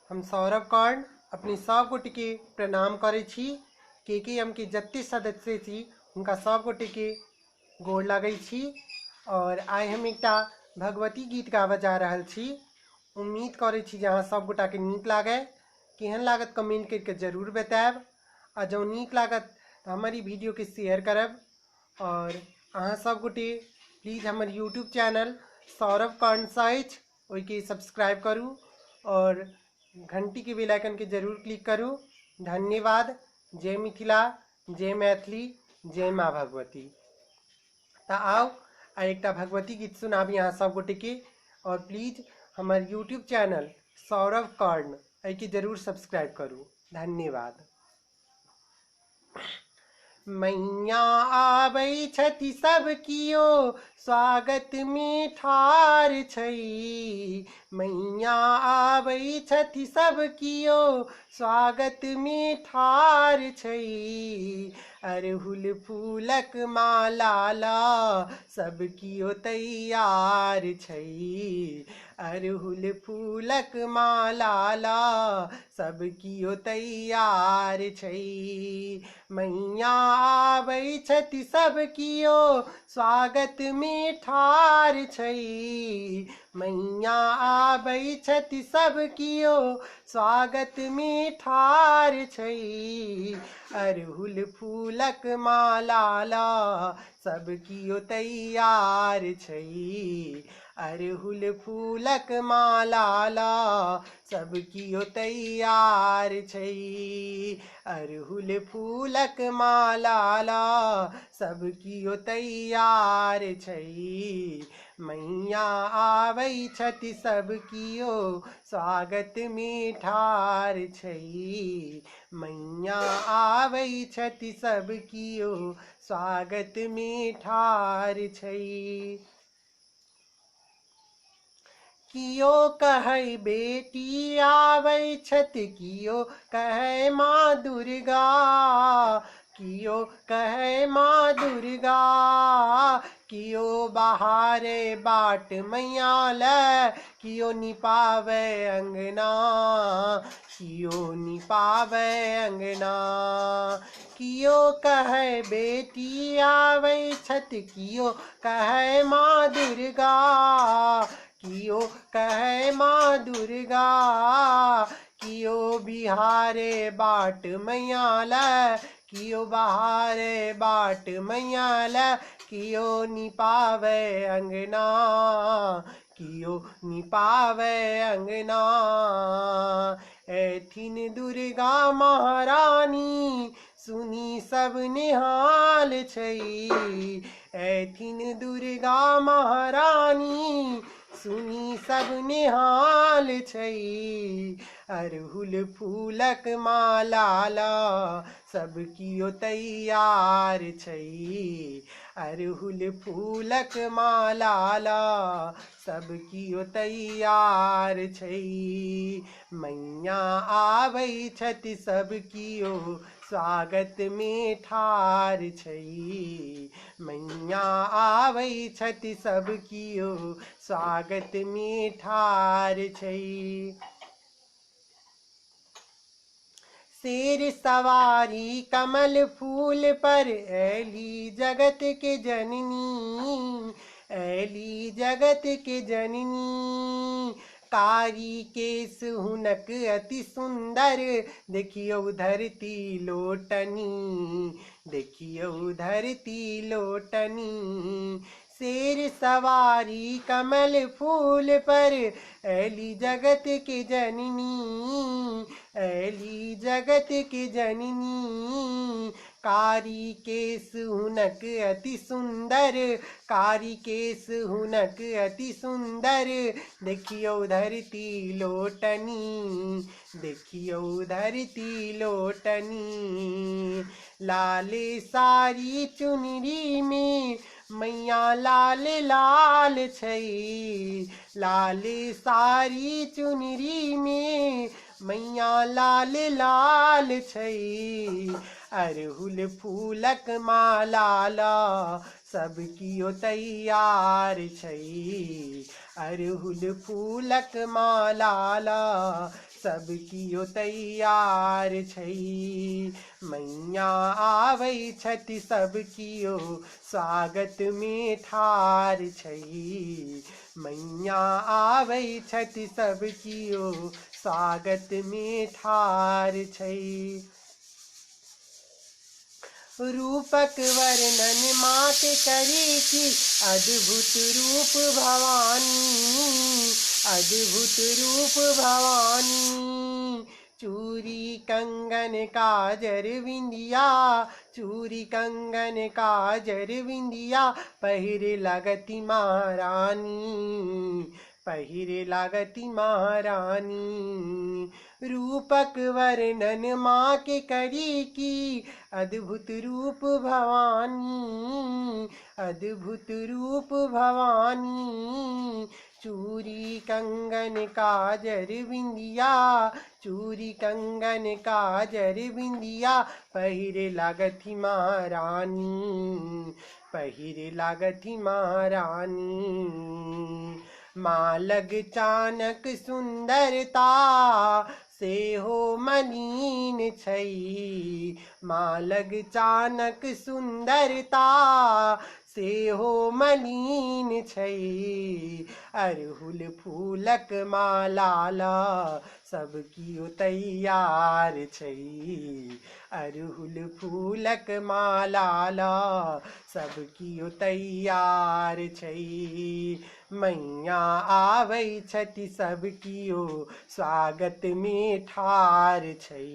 हम सौरभ कर्ण अपनी सब गोटे के प्रणाम करे छी। के के जत्ते सदस्य छी उनका सब गोटे के गोड़ लगे छी। और आइ हम एक भगवती गीत गावा जा रहल छी। उम्मीद करे छी जहाँ सब गोटा के नीक लागे। केहन लागत कमेंट करके जरूर बताएब। आ जो नीक लागत तो हमारी वीडियो के शेयर करब। और अहाँ सब गोटे प्लीज हमारे यूट्यूब चैनल सौरभ कर्ण साइज ओई के सब्सक्राइब करूँ और घंटी के बेल आइकन के जरूर क्लिक करूँ। धन्यवाद। जय मिथिला, जय मैथिली, जय माँ भगवती। तो आओ एक भगवती गीत सुनाबी यहाँ सब गोटे के। और प्लीज हमारे यूट्यूब चैनल सौरभ कर्ण आई के जरूर सब्सक्राइब करूँ। धन्यवाद। मैया आबै छथि सब कियो स्वागत में ठार छै। मैया आबै छथि सब कियो स्वागत में ठार छै। अरहुल फूलक माला ला सब कियो तैयार छै। अरहुल फूलक माला ला सब कियो तैयार छै। मैया आबै छथि सब कियो स्वागत में ठार छै। मैया आबै छथि सब कियो स्वागत में ठार छै। अरहुल फूलक माला ला सब कियो तैयार छै। अरहुल फूलक माला ला सब कियो तैयार छै। अरहुल फूलक माला ला सब कियो तैयार छै। मैया आबै छथि सब कियो स्वागत में ठार छै। मैया आबै छथि सब कियो स्वागत में ठार छै। कियो कहै बेटी आबै छथि, कियो कहै माँ दुर्गा। कियो कहै माँ दुर्गा, कियो बहारे बाट मैया ले, कियो निपावे अंगना, कियो निपावे अंगना। कियो कहै बेटी आबै छथि, कियो कहै माँ दुर्गा। कियो कहै माँ दुर्गा, कियो बिहारे बाट मैया ले, कियो बहारे बाट मैया ले, कियो निपावे अंगना, कियो निपावे अंगना। ऐथिन दुर्गा महारानी सुनी सब निहाल छै। ऐथिन दुर्गा महारानी सुनी सब निहाल छै। अरहुल फूलक माला ला सब कियो तैयार छै। अरहुल फूलक माला ला सब कियो तैयार छै। मैया आबै छथि सब कियो स्वागत में ठार छै। मैया आबै छथि सब कियो स्वागत में ठार छै। शेर सवारी कमल फूल पर ऐली जगत के जननी, ऐली जगत के जननी। कारी केस हुनक अति सुंदर, देखियो धरती लोटनी, देखियो धरती लोटनी। शेर सवारी कमल फूल पर ऐली जगत के जननी, ऐली जगत के जननी। कारी केस हुनक अति सुंदर, कारी केस हुनक अति सुंदर। देखियो धरती लोटनी, देखियो धरती लोटनी। लाले सारी चुनरी में मैया लाल लाल छै। लाले सारी चुनरी में मैया लाल लाल छै। अरहुल फूलक माला ला सब कियो तैयार छै। अरहुल फूलक मालाला सब कियो तैयार छै। मैया आबै छथि सब कियो स्वागत में ठार छै। मैया आबै छथि सब कियो स्वागत में ठार छै। रूपक वर्णन मात करी की अद्भुत रूप भवानी, अद्भुत रूप भवानी। चूरी कंगन काजर बिंदिया, चूरी कंगन काजर बिंदिया पहिरे लागती महारानी, पहिरे लागती महारानी। रूपक वर्णन माँ के करी की अद्भुत रूप भवानी, अद्भुत रूप भवानी। चूरी कंगन काजर बिंदिया, चूरी कंगन काजर बिंदिया पहिरे लागती महारानी, पहिरे लागती महारानी। माँ लग चानक सुंदरता से हो मलिन छै। माँ लग चानक सुंदरता से हो मलिन छै। अरहुल फूलक मालाला सब कियो तैयार छै। अरहुल फूलक मालाला सब कियो तैयार छै। मैया आबै छथि सब कियो स्वागत में ठार छै।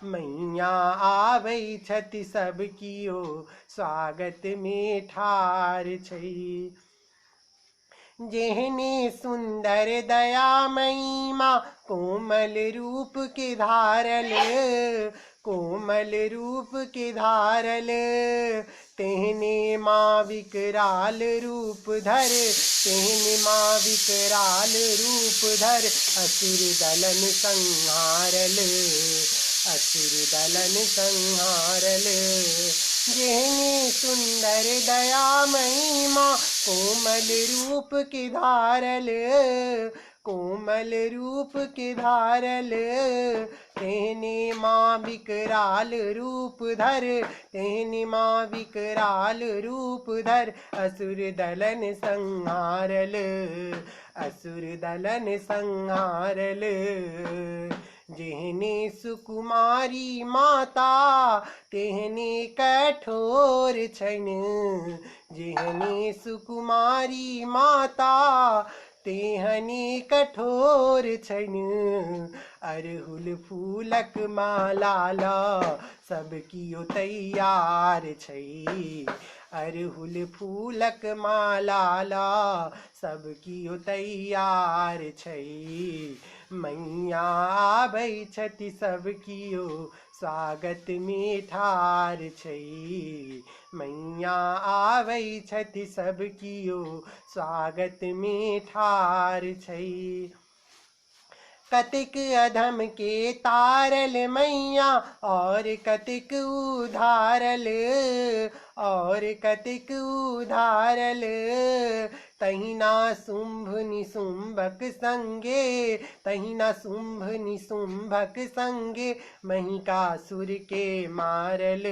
मैया आबै छथि सब कियो स्वागत में ठार छै। जेहने सुंदर दयामयी माँ कोमल रूप के धारल, कोमल रूप के धारल। तेहने माँ विकराल रूप धर, तेहने माँ विकराल रूप धर असुर दलन संहारल, असुर दलन संहारल। जेहने सुंदर दयामयी माँ कोमल रूप के धारल, कोमल रूप के धारल। तेहने माँ विकराल रूप धर, तेहने माँ विकराल रूप धर असुर दलन संहारल, असुर दलन संहारल। जेहने सुकुमारी माता तेहने कठोर छन, जेहने सुकुमारी माता तेहने कठोर छन। अरहुल फूलक मालाला सब कियो तैयार छै। अरहुल फूलक मालाला सब कियो तैयार छै। मैया आबै छथि सब कियो स्वागत में ठार छै। मैया आबै छथि सब कियो स्वागत में ठार छै। कतिक अधम के तारल मैया और कतिक उधारल, और कतिक उधारल। तहिना शुंभ निशुंभक संगे, तहिना शुंभ निशुंभक संगे महिषासुर के मारल,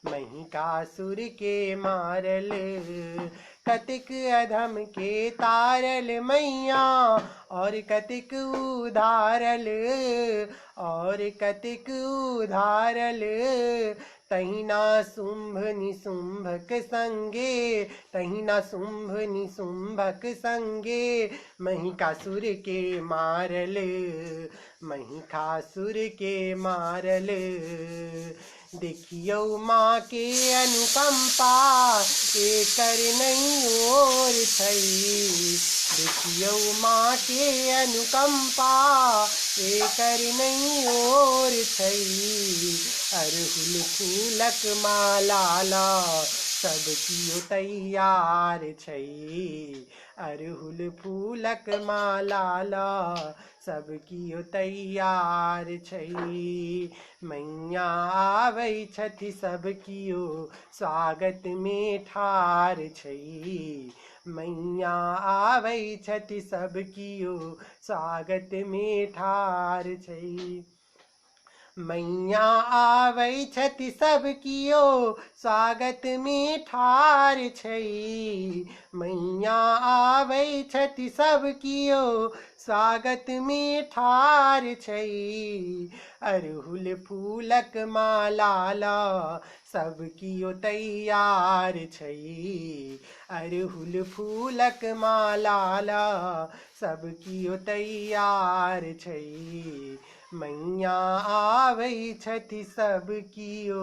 महिषासुर के मारल। कतिक अधम के तारल मैया और कतिक उधारल, और कतिक उधारल। तहिना शुंभ निशुंभक संगे, तहिना शुंभ निशुंभक संगे महिषासुर के मारल, महिषासुर के मारल। देखियो माँ के अनुकंपा एकर नहीं और छै। देखियो माँ के अनुकंपा एकर नहीं और छै। अरहुल फूलक मालाला सब कियो तैयार छै। अरहुल फूलक मालाला सब कियो तैयार छै। मैया आबै छथि सब कियो स्वागत में ठार छै। मैया आबै छथि सब कियो स्वागत में ठार छै। मैया आबै छथि सब कियो स्वागत में ठार छै। मैया आबै छथि सब कियो स्वागत में ठार छै। अरहुल फूलक माला ल सब कियो तैयार छै। अरहुल फूलक माला ल सब कियो तैयार छै। मैया आबै छथि सब कियो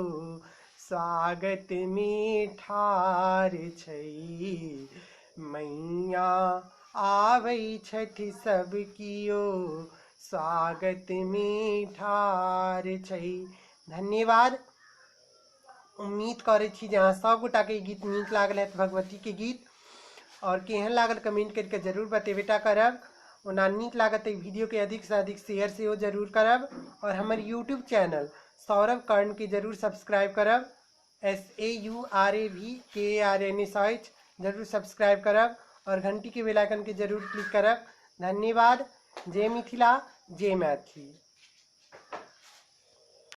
स्वागत में ठार छै। मैया आबै छथि सब कियो स्वागत में ठार छै। धन्यवाद। उम्मीद करै छी जे अहाँ सब गोटा के गीत नीक लागल है भगवती के गीत, और केहन लागल कमेंट करके जरूर बतेबेटा करब। ओना नीक लागत वीडियो के अधिक से अधिक शेयर से जरूर करब, और हमार यूट्यूब चैनल सौरभ कर्ण के जरूर सब्सक्राइब करब। SAURAVKARN जरूर सब्सक्राइब करब, और घंटी के बेल आइकन के जरूर क्लिक करब। धन्यवाद। जय मिथिला, जय मैथिली।